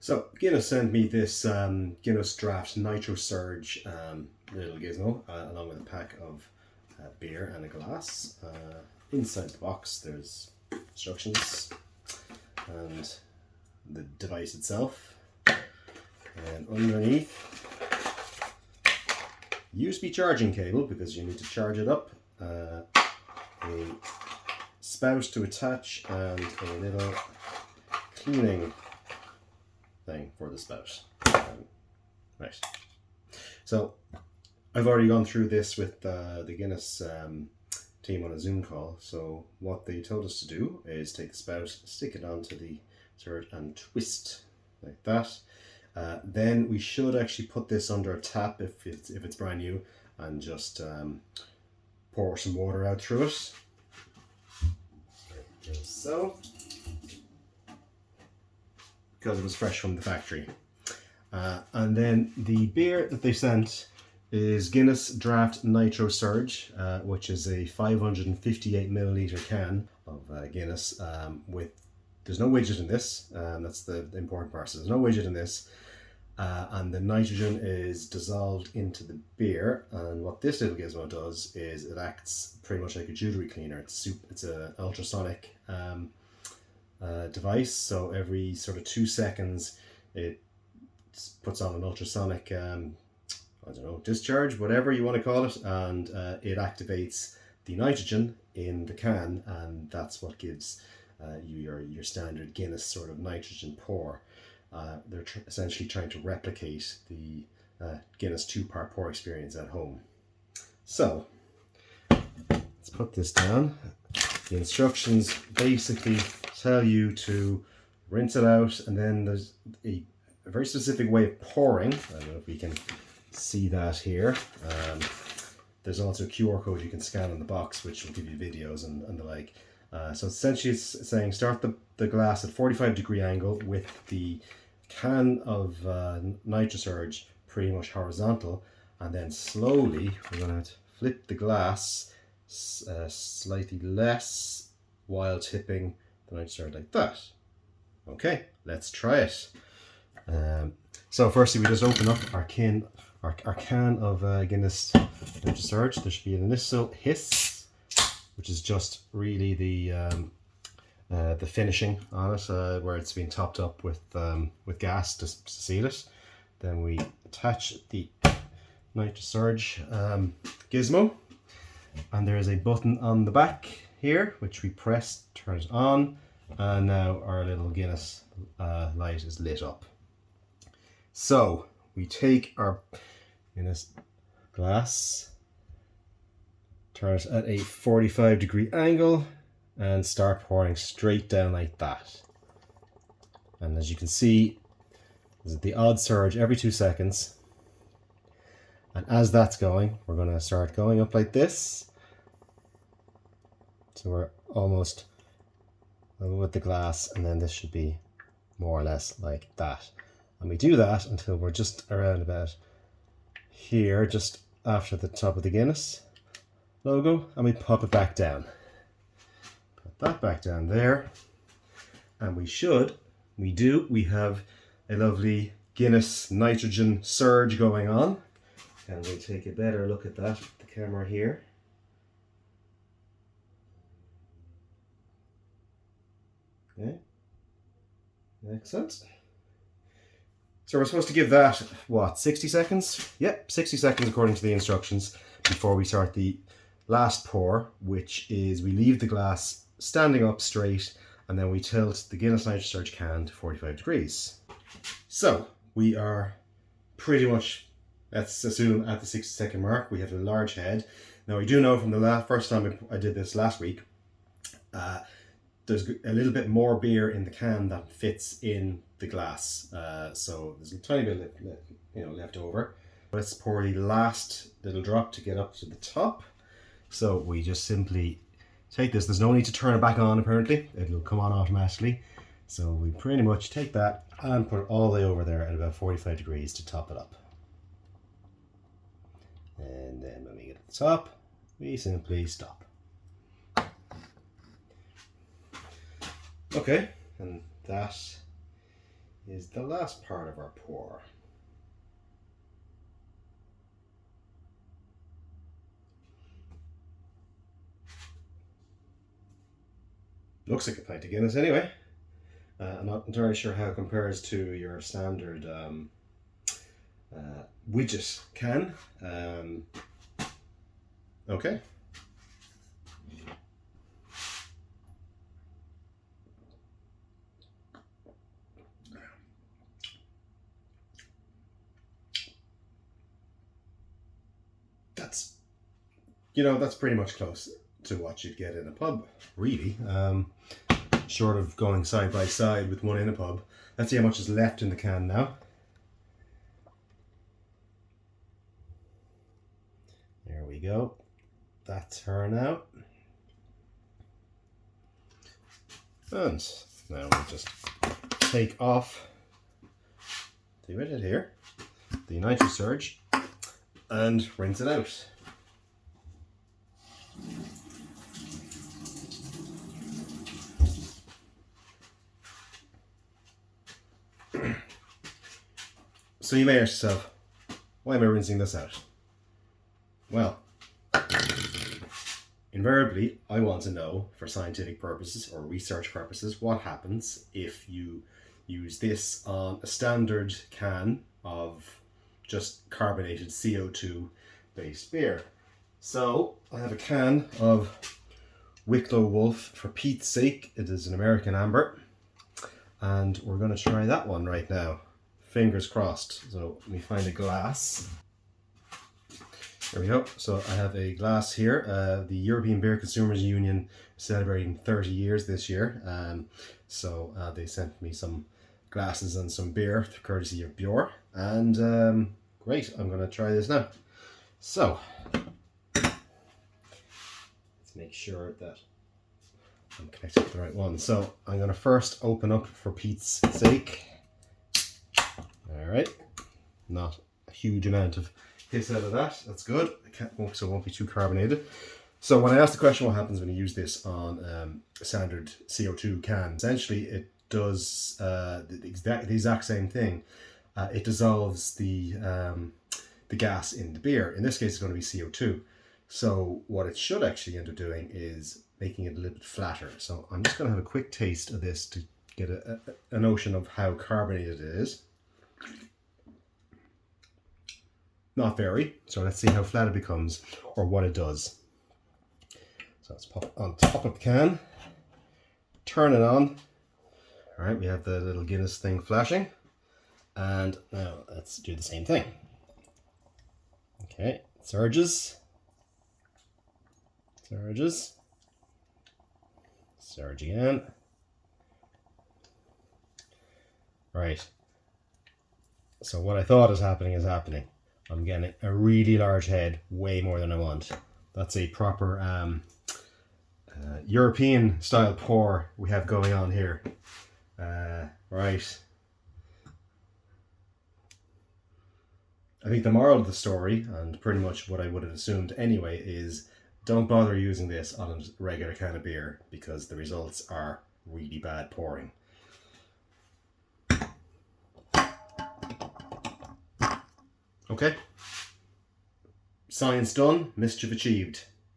So Guinness sent me this Guinness Draught Nitrosurge little gizmo along with a pack of beer and a glass. Inside the box there's instructions and the device itself, and underneath USB charging cable because you need to charge it up, a spout to attach, and a little cleaning thing for the spout. Right, so I've already gone through this with the Guinness team on a Zoom call. So what they told us to do is take the spout, stick it onto the surge and twist like that. Then we should actually put this under a tap if it's brand new, and just pour some water out through it. So, because it was fresh from the factory. And then the beer that they sent is Guinness Draught Nitrosurge, which is a 558 milliliter can of Guinness. There's no widget in this, that's the important part. So there's no widget in this, and the nitrogen is dissolved into the beer. And what this little gizmo does is it acts pretty much like a jewellery cleaner. It's an ultrasonic device. So every sort of 2 seconds, it puts on an ultrasonic I don't know, discharge, whatever you want to call it, and it activates the nitrogen in the can, and that's what gives you your standard Guinness sort of nitrogen pour. They're essentially trying to replicate the Guinness 2-part pour experience at home. So let's put this down. The instructions basically tell you to rinse it out, and then there's a very specific way of pouring. I don't know if we can see that here. There's also a QR code you can scan on the box, which will give you videos and the like. So essentially it's saying start the glass at 45-degree angle with the can of Nitrosurge pretty much horizontal, and then slowly we're going to flip the glass slightly less while tipping the Nitrosurge like that. Okay, let's try it. So firstly we just open up our can of Guinness Nitrosurge. There should be an initial hiss, which is just really the finishing on it, where it's been topped up with gas to seal it. Then we attach the Nitrosurge gizmo, and there is a button on the back here which we press, turn it on, and now our little Guinness light is lit up. So we take our Guinness glass, turn it at a 45-degree angle, and start pouring straight down like that. And as you can see, there's the odd surge every 2 seconds. And as that's going, we're going to start going up like this. So we're almost level with the glass, and then this should be more or less like that. And we do that until we're just around about here, just after the top of the Guinness logo, and we pop it back down. Put that back down there, and we have a lovely Guinness nitrogen surge going on. And we'll take a better look at that with the camera here. Okay, excellent. So we're supposed to give that, what, 60 seconds? Yep, 60 seconds according to the instructions before we start the last pour, which is we leave the glass standing up straight, and then we tilt the Guinness Nitrosurge can to 45 degrees. So we are pretty much, let's assume, at the 60-second mark. We have a large head. Now I do know from the first time I did this last week, there's a little bit more beer in the can that fits in the glass, so there's a tiny bit left over. Let's pour the last little drop to get up to the top. So we just simply take this. There's no need to turn it back on, apparently. It'll come on automatically. So we pretty much take that and put it all the way over there at about 45 degrees to top it up. And then when we get to the top, we simply stop. Okay, and that is the last part of our pour. Looks like a pint of Guinness anyway. I'm not entirely sure how it compares to your standard widget can. Okay. That's pretty much close to what you'd get in a pub, really. Short of going side by side with one in a pub. Let's see how much is left in the can now. There we go. That's her now. And now we'll just take off the widget here, the Nitrosurge, and rinse it out. So you may ask yourself, why am I rinsing this out? Well, invariably, I want to know, for scientific purposes or research purposes, what happens if you use this on a standard can of just carbonated CO2 based beer. So I have a can of Wicklow Wolf for Pete's sake. It is an American amber, and we're going to try that one right now. Fingers crossed. So let me find a glass. There we go. So I have a glass here. The European Beer Consumers Union is celebrating 30 years this year. So they sent me some glasses and some beer, courtesy of Bjor. And great, I'm going to try this now. So let's make sure that I'm connected to the right one. So I'm going to first open up for Pete's sake. All right, not a huge amount of hiss out of that. That's good. So it won't be too carbonated. So when I asked the question, what happens when you use this on a standard CO2 can? Essentially, it does the exact same thing. It dissolves the gas in the beer. In this case, it's going to be CO2. So what it should actually end up doing is making it a little bit flatter. So I'm just going to have a quick taste of this to get a notion of how carbonated it is. Not very. So let's see how flat it becomes or what it does. So let's pop it on top of the can. Turn it on. All right, we have the little Guinness thing flashing. And now let's do the same thing. Okay, surges. Surges. Surge again. Right. So what I thought is happening. I'm getting a really large head, way more than I want. That's a proper European style pour we have going on here. Right. I think the moral of the story, and pretty much what I would have assumed anyway, is don't bother using this on a regular can of beer because the results are really bad pouring. Okay. Science done, mischief achieved.